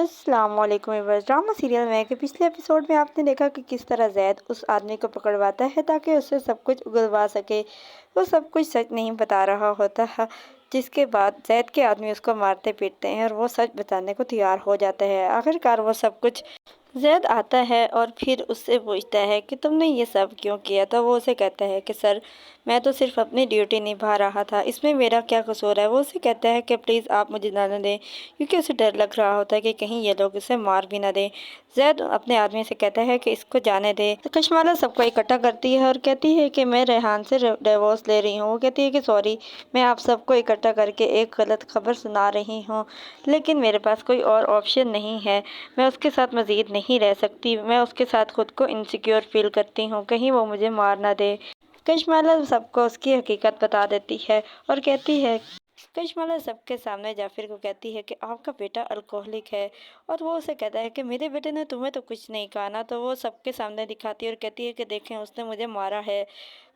अस्सलाम वालेकुम viewers. Drama serial में के पिछले एपिसोड में आपने देखा कि किस तरह जैद उस आदमी को पकड़वाता है ताकि उससे सब कुछ उगलवा सके। वो सब कुछ सच नहीं बता रहा होता है, जिसके बाद जैद के आदमी उसको मारते पीटते हैं और वो सच बताने को तैयार हो जाता है। आखिरकार वो सब कुछ जैद आता है और फिर उससे पूछता है कि तुमने ये सब क्यों किया। तो वो उसे कहता है कि सर, मैं तो सिर्फ अपनी ड्यूटी निभा रहा था, इसमें मेरा क्या कसूर है। वो उसे कहता है कि प्लीज़ आप मुझे ना दें, क्योंकि उसे डर लग रहा होता है कि कहीं ये लोग इसे मार भी ना दें। जैद अपने आदमी से कहता है कि इसको जाने दे। तो कशमाला सबको इकट्ठा करती है और कहती है कि मैं रेहान से डिवोर्स ले रही हूँ। वो कहती है कि सॉरी, मैं आप सबको इकट्ठा करके एक गलत खबर सुना रही हूँ, लेकिन मेरे पास कोई और ऑप्शन नहीं है। मैं उसके साथ मज़ीद नहीं रह सकती। मैं उसके साथ खुद को इनसिक्योर फील करती हूँ, कहीं वो मुझे मार ना दे। कशमाला सबको उसकी हकीकत बता देती है और कहती है, कशमाला सबके सामने जाफिर को कहती है कि आपका बेटा अल्कोहलिक है। और वो उसे कहता है कि मेरे बेटे ने तुम्हें तो कुछ नहीं कहा ना। तो वो सबके सामने दिखाती है और कहती है कि देखें, उसने मुझे मारा है।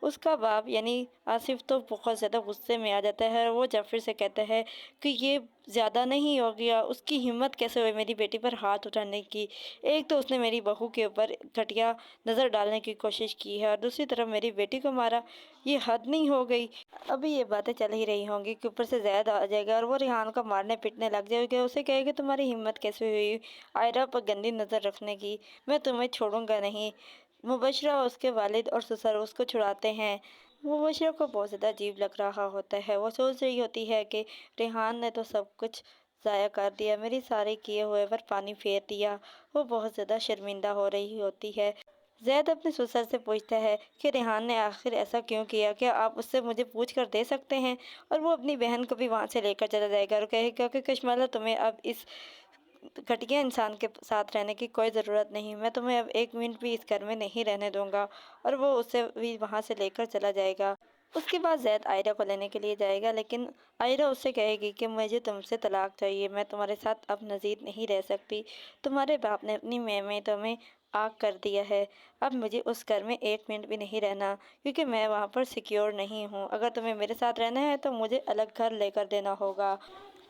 उसका बाप यानी आसिफ तो बहुत ज़्यादा गुस्से में आ जाता है और वो जाफिर से कहता है कि ये ज़्यादा नहीं हो गया, उसकी हिम्मत कैसे हुई मेरी बेटी पर हाथ उठाने की। एक तो उसने मेरी बहू के ऊपर घटिया नज़र डालने की कोशिश की है और दूसरी तरफ मेरी बेटी को मारा। ये हद नहीं हो गई। अभी ये बातें चल ही रही होंगी कि ऊपर से जैद आ जाएगा और वो रिहान को मारने पीटने लग जाएगा। उसे कहेगा तुम्हारी हिम्मत कैसे हुई आयरा पर गंदी नज़र रखने की, मैं तुम्हें छोड़ूंगा नहीं। मुबशरा और उसके वालिद और ससुर उसको छुड़ाते हैं। मुबशरा को बहुत ज़्यादा अजीब लग रहा होता है। वो सोच रही होती है कि रिहान ने तो सब कुछ ज़ाया कर दिया, मेरी सारे किए हुए पर पानी फेर दिया। वो बहुत ज़्यादा शर्मिंदा हो रही होती है। जैद अपने ससुर से पूछता है कि रिहान ने आखिर ऐसा क्यों किया, क्या आप उससे मुझे पूछ कर दे सकते हैं। और वो अपनी बहन को भी वहाँ से लेकर चला जाएगा और कहेगा कि कशमाला, तुम्हें अब इस घटिया इंसान के साथ रहने की कोई ज़रूरत नहीं, मैं तुम्हें अब एक मिनट भी इस घर में नहीं रहने दूंगा। और वो उसे भी वहाँ से लेकर चला जाएगा। उसके बाद जैद आयरा को लेने के लिए जाएगा, लेकिन आयरा उससे कहेगी कि मुझे तुमसे तलाक चाहिए, मैं तुम्हारे साथ अब मज़ीद नहीं रह सकती। तुम्हारे बाप ने अपनी में तुम्हें आग कर दिया है। अब मुझे उस घर में एक मिनट भी नहीं रहना, क्योंकि मैं वहाँ पर सिक्योर नहीं हूँ। अगर तुम्हें मेरे साथ रहना है तो मुझे अलग घर लेकर देना होगा।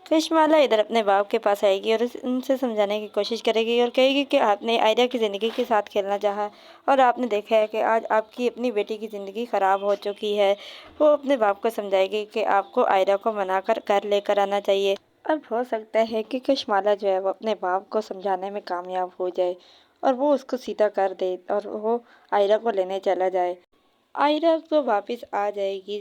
कृष्णमाला इधर अपने बाप के पास आएगी और उनसे समझाने की कोशिश करेगी और कहेगी कि आपने आयरा की ज़िंदगी के साथ खेलना चाहा और आपने देखा है कि आज आपकी अपनी बेटी की ज़िंदगी ख़राब हो चुकी है। वो अपने बाप को समझाएगी कि आपको आयरा को मनाकर घर लेकर आना चाहिए। अब हो सकता है कि कशमाला जो है वो अपने बाप को समझाने में कामयाब हो जाए और वो उसको सीधा कर दे और वो आयरा को लेने चला जाए। आयरा तो वापस आ जाएगी,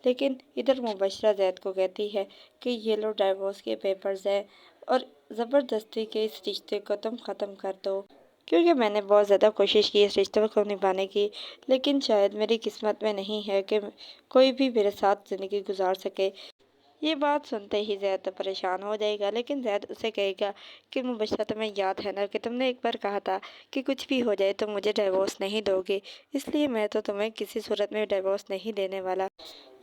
लेकिन इधर मुबशरा जैद को कहती है कि ये लो डाइवोर्स के पेपर्स हैं और ज़बरदस्ती के इस रिश्ते को तुम ख़त्म कर दो, क्योंकि मैंने बहुत ज़्यादा कोशिश की इस रिश्ते को निभाने की, लेकिन शायद मेरी किस्मत में नहीं है कि कोई भी मेरे साथ ज़िंदगी गुजार सके। ये बात सुनते ही जैद तो परेशान हो जाएगा, लेकिन जैद उसे कहेगा कि मुबशरा, तुम्हें याद है ना कि तुमने एक बार कहा था कि कुछ भी हो जाए तो मुझे डिवोर्स नहीं दोगे, इसलिए मैं तो तुम्हें किसी सूरत में डिवोर्स नहीं देने वाला।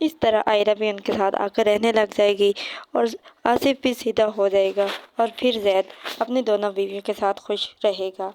इस तरह आयरा भी उनके साथ आकर रहने लग जाएगी और आसिफ भी सीधा हो जाएगा और फिर जैद अपनी दोनों बीवियों के साथ खुश रहेगा।